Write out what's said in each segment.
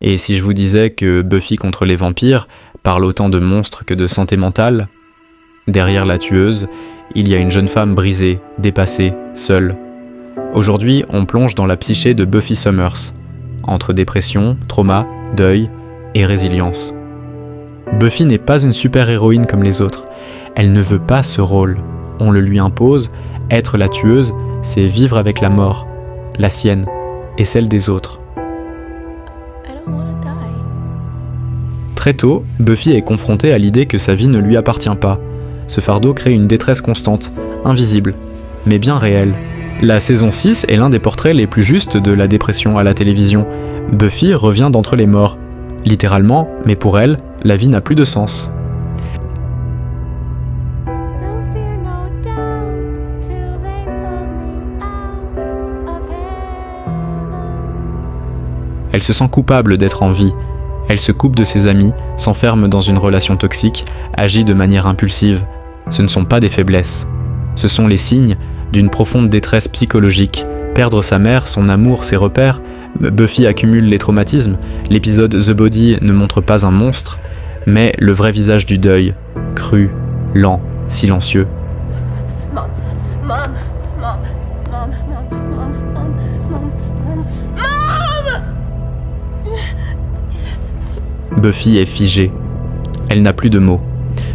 Et si je vous disais que Buffy contre les vampires parle autant de monstres que de santé mentale, derrière la tueuse, il y a une jeune femme brisée, dépassée, seule. Aujourd'hui, on plonge dans la psyché de Buffy Summers, entre dépression, trauma, deuil et résilience. Buffy n'est pas une super-héroïne comme les autres. Elle ne veut pas ce rôle. On le lui impose. Être la tueuse, c'est vivre avec la mort, la sienne et celle des autres. Très tôt, Buffy est confrontée à l'idée que sa vie ne lui appartient pas. Ce fardeau crée une détresse constante, invisible, mais bien réelle. La saison 6 est l'un des portraits les plus justes de la dépression à la télévision. Buffy revient d'entre les morts. Littéralement, mais pour elle, la vie n'a plus de sens. Elle se sent coupable d'être en vie. Elle se coupe de ses amis, s'enferme dans une relation toxique, agit de manière impulsive. Ce ne sont pas des faiblesses. Ce sont les signes d'une profonde détresse psychologique. Perdre sa mère, son amour, ses repères. Buffy accumule les traumatismes. L'épisode The Body ne montre pas un monstre, mais le vrai visage du deuil, cru, lent, silencieux. Buffy est figée. Elle n'a plus de mots.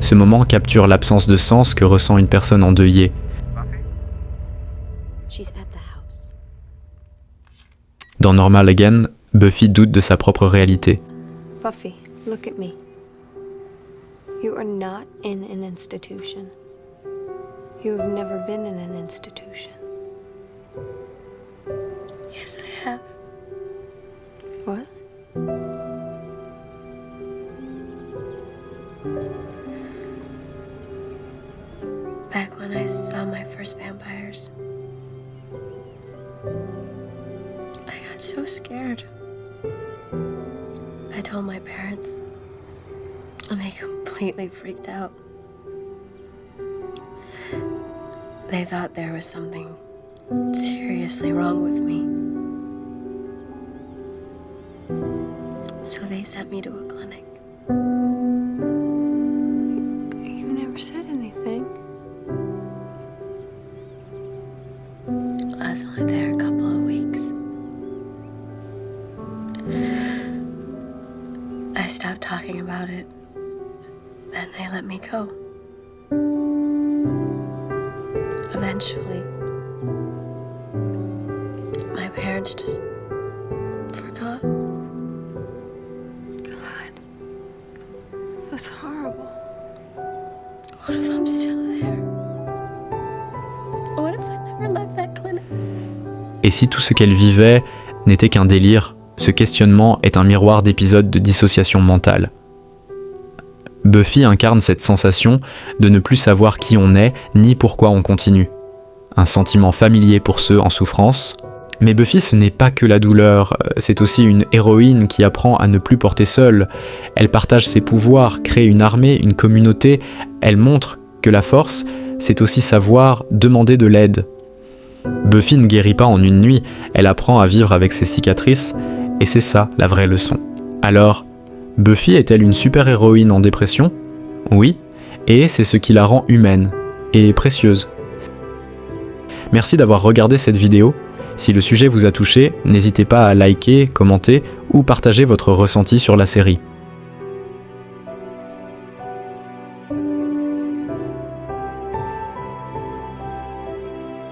Ce moment capture l'absence de sens que ressent une personne endeuillée. Dans Normal Again, Buffy doute de sa propre réalité. Buffy, look at me. You are not in an institution. You have never been in an institution. Yes, I have. What? Back when I saw my first vampires, I got so scared. I told my parents, and they completely freaked out. They thought there was something seriously wrong with me. So they sent me to a clinic. You never said anything. I was only there a couple of weeks. I stopped talking about it, and they let me go. Eventually, my parents just forgot. God, that's horrible. What if I'm still there? What if I never left that clinic? Et si tout ce qu'elle vivait n'était qu'un délire, ce questionnement est un miroir d'épisodes de dissociation mentale. Buffy incarne cette sensation de ne plus savoir qui on est ni pourquoi on continue. Un sentiment familier pour ceux en souffrance. Mais Buffy, ce n'est pas que la douleur, c'est aussi une héroïne qui apprend à ne plus porter seule. Elle partage ses pouvoirs, crée une armée, une communauté. Elle montre que la force, c'est aussi savoir demander de l'aide. Buffy ne guérit pas en une nuit, elle apprend à vivre avec ses cicatrices, et c'est ça la vraie leçon. Alors, Buffy est-elle une super-héroïne en dépression ? Oui, et c'est ce qui la rend humaine et précieuse. Merci d'avoir regardé cette vidéo. Si le sujet vous a touché, n'hésitez pas à liker, commenter ou partager votre ressenti sur la série.